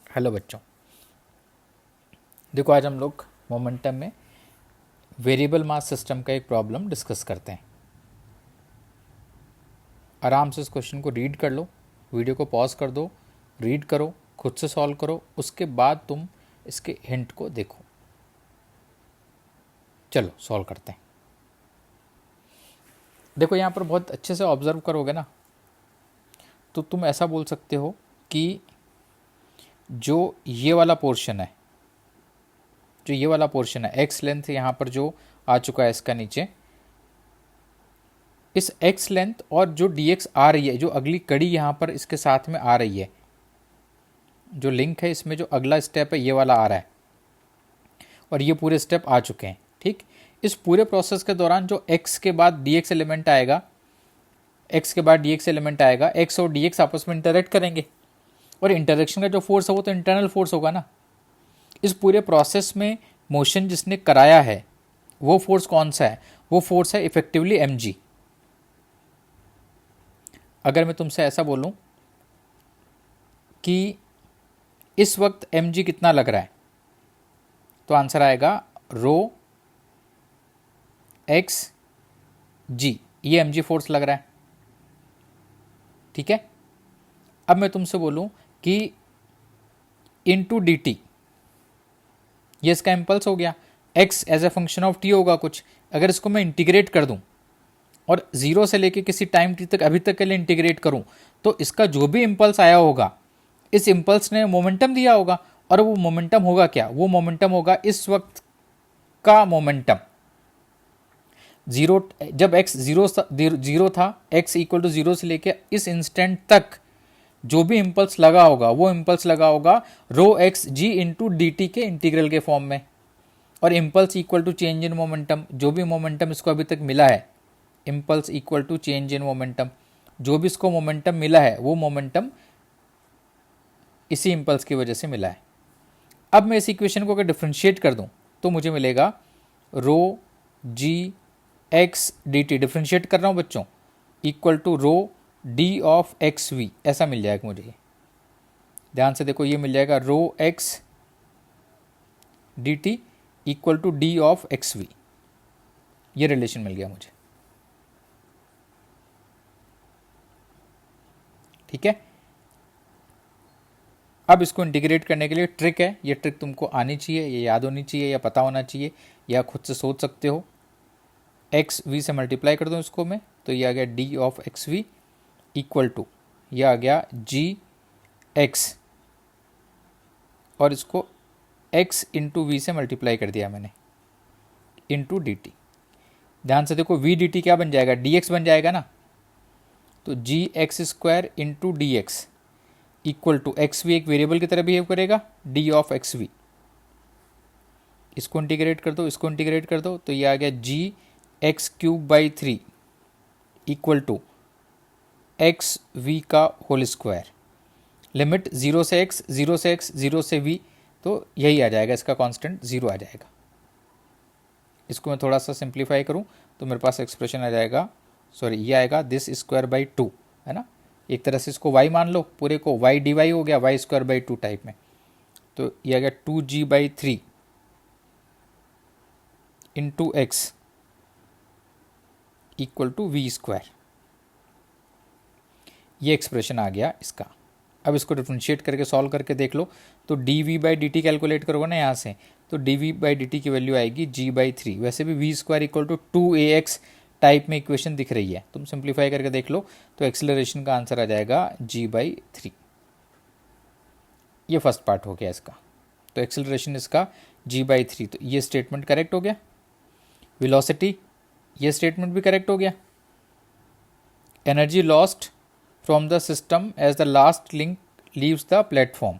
Hello बच्चों, देखो आज हम लोग मोमेंटम में वेरिएबल मास सिस्टम का एक प्रॉब्लम डिस्कस करते हैं। आराम से इस क्वेश्चन को रीड कर लो, वीडियो को पॉज कर दो, रीड करो, खुद से सॉल्व करो, उसके बाद तुम इसके हिंट को देखो। चलो सॉल्व करते हैं। देखो यहाँ पर बहुत अच्छे से ऑब्जर्व करोगे ना, तो तुम ऐसा बोल सकते हो कि जो ये वाला पोर्शन है, जो ये वाला पोर्शन है, एक्स लेंथ यहाँ पर जो आ चुका है इसका नीचे, इस x लेंथ और जो dx आ रही है, जो अगली कड़ी यहाँ पर इसके साथ में आ रही है, जो लिंक है इसमें, जो अगला स्टेप है ये वाला आ रहा है और ये पूरे स्टेप आ चुके हैं। ठीक, इस पूरे प्रोसेस के दौरान जो x के बाद dx एलिमेंट आएगा, x के बाद dx एलिमेंट आएगा, x और dx आपस में इंटरेक्ट करेंगे और इंटरेक्शन का जो फोर्स है वो तो इंटरनल फोर्स होगा ना। इस पूरे प्रोसेस में मोशन जिसने कराया है वो फोर्स कौन सा है? वो फोर्स है इफेक्टिवली mg। अगर मैं तुमसे ऐसा बोलूं कि इस वक्त mg कितना लग रहा है, तो आंसर आएगा रो एक्स जी, ये mg फोर्स लग रहा है। ठीक है, अब मैं तुमसे बोलूं कि इनटू dt, ये इसका इम्पल्स हो गया, x as a function of t होगा कुछ। अगर इसको मैं इंटीग्रेट कर दूं और जीरो से लेके किसी टाइम t तक अभी तक के लिए इंटीग्रेट करूं, तो इसका जो भी इम्पल्स आया होगा, इस इम्पल्स ने मोमेंटम दिया होगा। और वो मोमेंटम होगा क्या? वो मोमेंटम होगा इस वक्त का मोमेंटम। जीरो, जब x जीरो था, x इक्वल टू जीरो से लेके इस इंस्टेंट तक जो भी इम्पल्स लगा होगा, वो इम्पल्स लगा होगा rho x g into d t के इंटीग्रल के फॉर्म में। और impulse equal to change in momentum, जो भी मोमेंटम इसको अभी तक मिला है, impulse equal to change in momentum, जो भी इसको मोमेंटम मिला है वो मोमेंटम इसी इम्पल्स की वजह से मिला है। अब मैं इस इक्वेशन को अगर डिफ्रेंशिएट कर दूं तो मुझे मिलेगा rho g x d t, differentiate कर रहा हूं बच्चों, equal to rho d of x v, ऐसा मिल जाएगा मुझे। ध्यान से देखो, ये मिल जाएगा rho x d t equal to d of x v, ये रिलेशन मिल गया मुझे। ठीक है, अब इसको इंटीग्रेट करने के लिए ट्रिक है, ये ट्रिक तुमको आनी चाहिए, ये याद होनी चाहिए या पता होना चाहिए, या खुद से सोच सकते हो। एक्स वी से मल्टीप्लाई कर दूँ इसको मैं, तो ये आ गया d of x v equal to, ये आ गया जी एक्स, और इसको x इंटू वी से मल्टीप्लाई कर दिया मैंने, इंटू डी टी। ध्यान से देखो, वी डी टी क्या बन जाएगा? डी एक्स बन जाएगा ना। तो g x square into d x equal to x v, एक वेरिएबल की तरह बिहेव करेगा, डी ऑफ एक्स वी। इसको इंटीग्रेट कर दो, इसको इंटीग्रेट कर दो, तो ये आ गया g x cube by three equal to x v का होल स्क्वायर। लिमिट जीरो से एक्स, जीरो से एक्स, जीरो से वी, तो यही आ जाएगा, इसका कांस्टेंट जीरो आ जाएगा। इसको मैं थोड़ा सा सिंप्लीफाई करूं तो मेरे पास एक्सप्रेशन आ जाएगा, सॉरी ये आएगा दिस स्क्वायर बाई टू, है ना। एक तरह से इसको y मान लो, पूरे को y डी वाई हो गया, y square by two type में। तो ये आ गया two g by three into x equal to v square, ये एक्सप्रेशन आ गया इसका। अब इसको डिफ्रेंशिएट करके सॉल्व करके देख लो, तो d v by d t calculate करोगे ना यहाँ से, तो d v by d t की वैल्यू आएगी जी बाई थ्री। वैसे भी v square equal to two a x type में इक्वेशन दिख रही है, तुम सिंप्लीफाई करके देख लो, तो एक्सेलरेशन का आंसर आ जाएगा जी बाई थ्री। ये फर्स्ट पार्ट हो गया इसका, तो एक्सेलरेशन इसका जी बाई थ्री, तो ये स्टेटमेंट करेक्ट हो गया। वेलोसिटी, ये स्टेटमेंट भी करेक्ट हो गया। Energy lost from the system as the last link leaves the platform.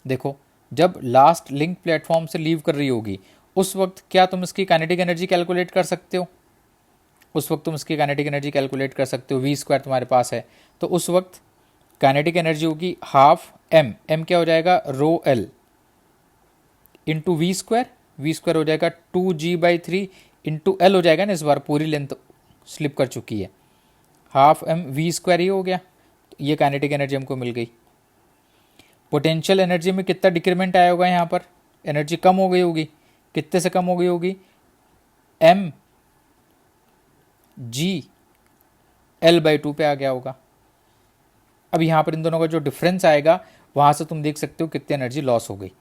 देखो, जब लास्ट लिंक प्लेटफॉर्म से लीव कर रही होगी, उस वक्त क्या तुम इसकी काइनेटिक एनर्जी कैलकुलेट कर सकते हो? उस वक्त तुम इसकी काइनेटिक एनर्जी कैलकुलेट कर सकते हो, वी स्क्वायर तुम्हारे पास है, तो उस वक्त काइनेटिक एनर्जी होगी हाफ एम, एम क्या हो जाएगा? Rho l into v square, v square हो जाएगा two g by three into l हो जाएगा ना, इस बार पूरी लेंथ स्लिप कर चुकी है, हाफ एम वी स्क्वायर ही हो गया। तो ये काइनेटिक एनर्जी हमको मिल गई। पोटेंशियल एनर्जी में कितना डिक्रीमेंट आया होगा, यहाँ पर एनर्जी कम हो गई होगी, कितने से कम हो गई होगी, एम जी एल बाई 2 पे आ गया होगा। अब यहाँ पर इन दोनों का जो डिफरेंस आएगा वहाँ से तुम देख सकते हो कितनी एनर्जी लॉस हो गई।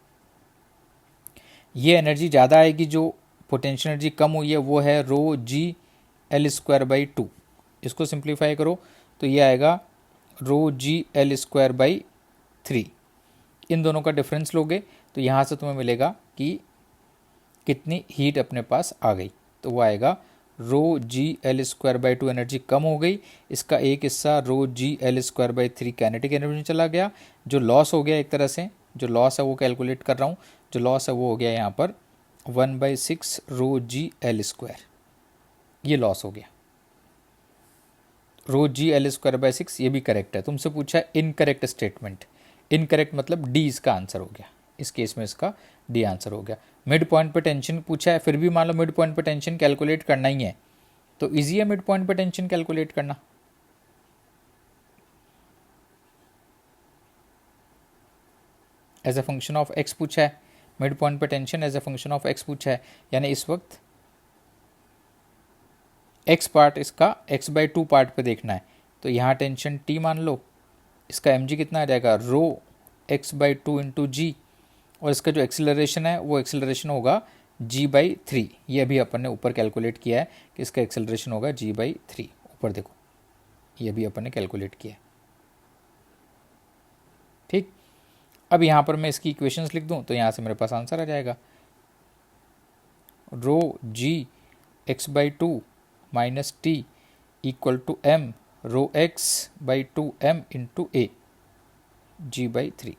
ये एनर्जी ज़्यादा आएगी, जो पोटेंशियल एनर्जी कम हुई है वो है रो जी एल स्क्वायर बाई 2। इसको सिंप्लीफाई करो तो ये आएगा rho g l square by 3। इन दोनों का डिफरेंस लोगे तो यहाँ से तुम्हें मिलेगा कि कितनी हीट अपने पास आ गई, तो वो आएगा rho g l square by 2 energy कम हो गई, इसका एक हिस्सा rho g l square by 3 kinetic energy में चला गया। जो लॉस हो गया, एक तरह से जो लॉस है वो कैलकुलेट कर रहा हूँ, जो लॉस है वो हो गया यहाँ पर 1/6 रो जी एल स्क्वायर, ये लॉस हो गया। Rho g l square by 6 ये भी करेक्ट है। तुमसे पूछा है इनकरेक्ट स्टेटमेंट, इनकरेक्ट मतलब डी इसका आंसर हो गया, इस केस में इसका डी आंसर हो गया। मिड पॉइंट पे टेंशन पूछा है, फिर भी मान लो मिड पॉइंट पे टेंशन कैलकुलेट करना ही है तो इजी है मिड पॉइंट पे टेंशन कैलकुलेट करना। As a function of x पूछा है, मिड पॉइंट पे tension as a function of x पूछा है, यानी इस वक्त एक्स पार्ट इसका एक्स बाई 2 पार्ट पे देखना है। तो यहाँ टेंशन टी मान लो, इसका एम जी कितना आ जाएगा, रो एक्स बाई 2 इंटू जी, और इसका जो एक्सेलरेशन है वो एक्सेलरेशन होगा जी बाई 3। ये अभी अपन ने ऊपर कैलकुलेट किया है कि इसका एक्सेलरेशन होगा जी बाई 3, ऊपर देखो ये भी अपन ने कैलकुलेट किया है। ठीक, अब यहाँ पर मैं इसकी इक्वेशंस लिख दूँ तो यहाँ से मेरे पास आंसर आ जाएगा, rho g x by 2 minus t equal to m rho x by 2 m into a g by 3।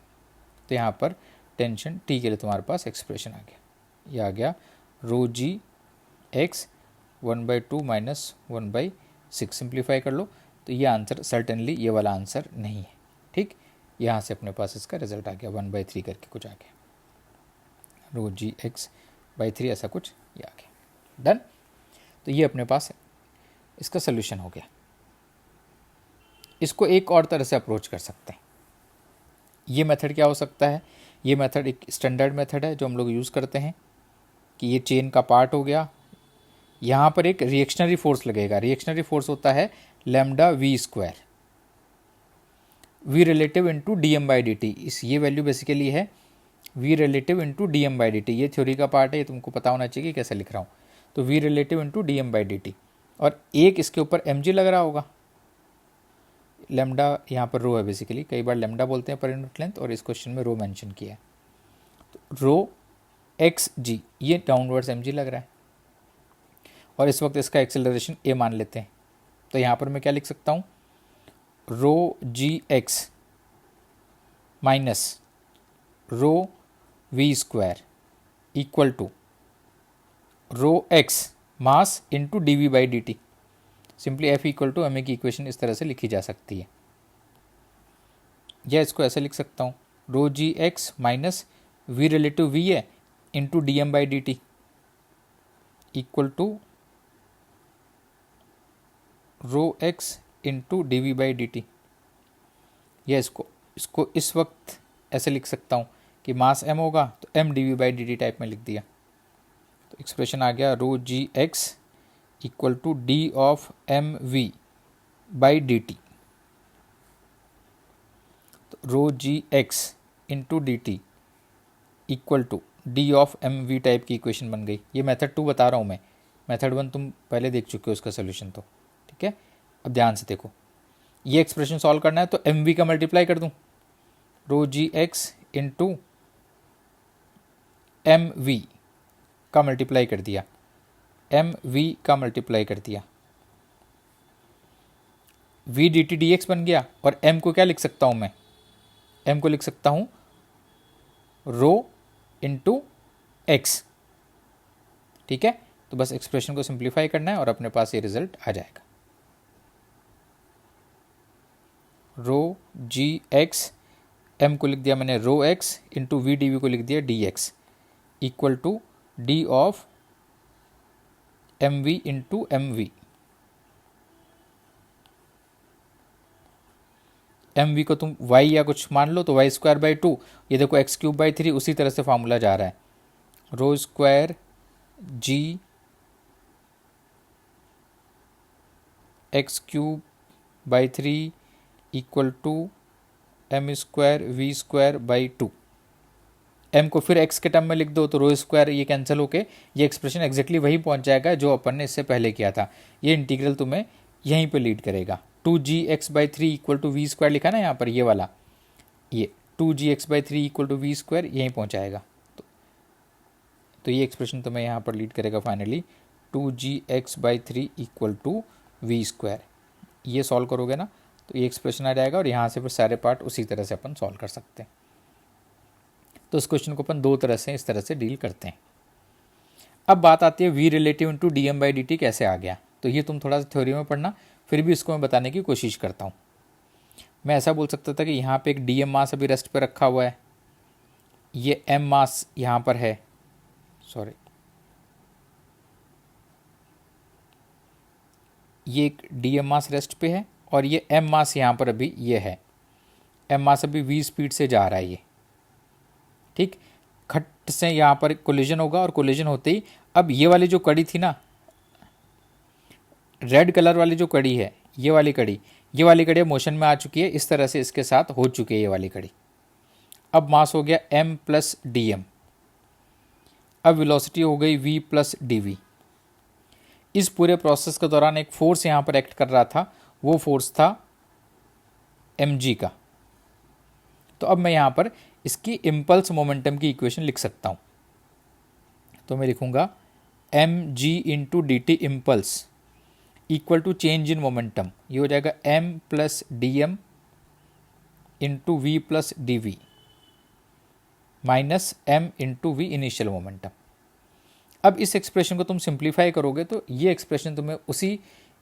तो यहाँ पर टेंशन टी के लिए तुम्हारे पास एक्सप्रेशन आ गया, ये आ गया rho g x 1/2 minus 1/6। Simplify कर लो तो ये आंसर सर्टेनली ये वाला आंसर नहीं है। ठीक, यहाँ से अपने पास इसका रिजल्ट आ गया 1/3 करके कुछ आ गया, रो जी एक्स बाई 3 ऐसा कुछ ये आ गया। डन, तो ये अपने पास इसका सोल्यूशन हो गया। इसको एक और तरह से अप्रोच कर सकते हैं। ये मेथड क्या हो सकता है, ये मेथड एक स्टैंडर्ड मेथड है जो हम लोग यूज़ करते हैं कि ये चेन का पार्ट हो गया, यहाँ पर एक रिएक्शनरी फोर्स लगेगा। रिएक्शनरी फोर्स होता है lambda v square, v relative into d m by d t. इस ये वैल्यू बेसिकली है v relative into d m by d t. ये थ्योरी का पार्ट है, ये तुमको पता होना चाहिए कि कैसे लिख रहा हूँ। तो v relative into d m by d t, और एक इसके ऊपर एम जी लग रहा होगा। लेमडा यहाँ पर रो है बेसिकली, कई बार लेमडा बोलते हैं पर यूनिट लेंथ, और इस क्वेश्चन में रो मेंशन किया है। तो रो एक्स जी, ये डाउनवर्ड्स एम जी लग रहा है, और इस वक्त इसका एक्सेलरेशन ए मान लेते हैं। तो यहाँ पर मैं क्या लिख सकता हूँ, rho g x minus rho v square equal to rho x mass into d v by d t. Simply f equal to m a की इक्वेशन इस तरह से लिखी जा सकती है, या इसको ऐसे लिख सकता हूँ, rho g x minus v relative v है into d m by d t equal to rho x into d v by d t. या इसको इस वक्त ऐसे लिख सकता हूँ कि मास m होगा तो m d v by d t type में लिख दिया। तो एक्सप्रेशन आ गया rho g x equal to d of m v by d t. तो rho g x into d t equal to d of m v type की equation बन गई। ये मेथड 2 बता रहा हूँ मैं, मेथड 1 तुम पहले देख चुके हो उसका सोल्यूशन। तो ठीक है, अब ध्यान से देखो, ये एक्सप्रेशन सॉल्व करना है तो एम वी का मल्टीप्लाई कर दूँ, rho g x into m v का मल्टीप्लाई कर दिया, एम वी का मल्टीप्लाई कर दिया, v d t d x बन गया। और m को क्या लिख सकता हूँ मैं, m को लिख सकता हूँ रो इंटू एक्स। ठीक है, तो बस एक्सप्रेशन को सिंप्लीफाई करना है और अपने पास ये रिजल्ट आ जाएगा। रो जी एक्स, m को लिख दिया मैंने rho x into v d v को लिख दिया d x equal to d of m v into m v. M v को तुम वाई या कुछ मान लो तो वाई स्क्वायर बाई टू, ये देखो एक्स क्यूब बाई थ्री, उसी तरह से फार्मूला जा रहा है, rho square g x cube by three equal to m square v square by two. M को फिर एक्स के टर्म में लिख दो तो रो स्क्वायर ये कैंसिल होके ये एक्सप्रेशन एग्जैक्टली वही पहुंच जाएगा जो अपन ने इससे पहले किया था। ये इंटीग्रल तुम्हें यहीं पे लीड करेगा। 2gx/3 equal to v square लिखा ना यहाँ पर, ये वाला, ये 2gx/3 equal to v square यहीं पहुँचाएगा। तो ये एक्सप्रेशन तुम्हें यहाँ पर लीड करेगा finally 2gx/3 equal to v square. ये सॉल्व करोगे ना तो ये एक्सप्रेशन आ जाएगा और यहाँ से फिर सारे पार्ट उसी तरह से अपन सॉल्व कर सकते हैं। तो इस क्वेश्चन को अपन दो तरह से इस तरह से डील करते हैं। अब बात आती है v relative into d m by d t कैसे आ गया। तो ये तुम थोड़ा सा थ्योरी में पढ़ना, फिर भी इसको मैं बताने की कोशिश करता हूँ। मैं ऐसा बोल सकता था कि यहाँ पे एक डी एम मास अभी रेस्ट पे रखा हुआ है, ये एम मास यहाँ पर है, सॉरी ये एक डी एम मास रेस्ट पे है और ये एम मास यहाँ पर अभी ये है, एम मास अभी वी स्पीड से जा रहा है ये, ठीक। खट से यहाँ पर कोलिजन होगा और कोलिजन होते ही अब ये वाली जो कड़ी थी ना, रेड कलर वाली जो कड़ी है, ये वाली कड़ी मोशन में आ चुकी है, इस तरह से इसके साथ हो चुकी है ये वाली कड़ी। अब मास हो गया m प्लस डी एम, अब वेलोसिटी हो गई v प्लस डी वी। इस पूरे प्रोसेस के दौरान एक फोर्स यहाँ पर एक्ट कर रहा था, वो फोर्स था mg का। तो अब मैं यहाँ पर इसकी इम्पल्स मोमेंटम की इक्वेशन लिख सकता हूँ। तो मैं लिखूँगा mg into d t impulse equal to change in momentum, ये हो जाएगा m plus d m into v plus d v minus m into v initial momentum. अब इस एक्सप्रेशन को तुम सिंप्लीफाई करोगे तो ये एक्सप्रेशन तुम्हें उसी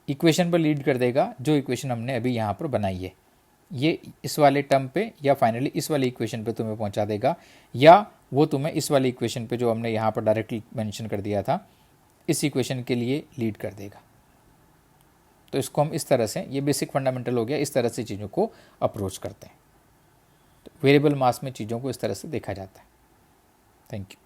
इक्वेशन पर लीड कर देगा जो इक्वेशन हमने अभी यहाँ पर बनाई है। ये इस वाले टर्म पे या फाइनली इस वाली इक्वेशन पे तुम्हें पहुँचा देगा, या वो तुम्हें इस वाली इक्वेशन पे जो हमने यहाँ पर डायरेक्टली मेंशन कर दिया था, इस इक्वेशन के लिए लीड कर देगा। तो इसको हम इस तरह से, ये बेसिक फंडामेंटल हो गया, इस तरह से चीज़ों को अप्रोच करते हैं। तो वेरिएबल मास में चीज़ों को इस तरह से देखा जाता है। Thank you.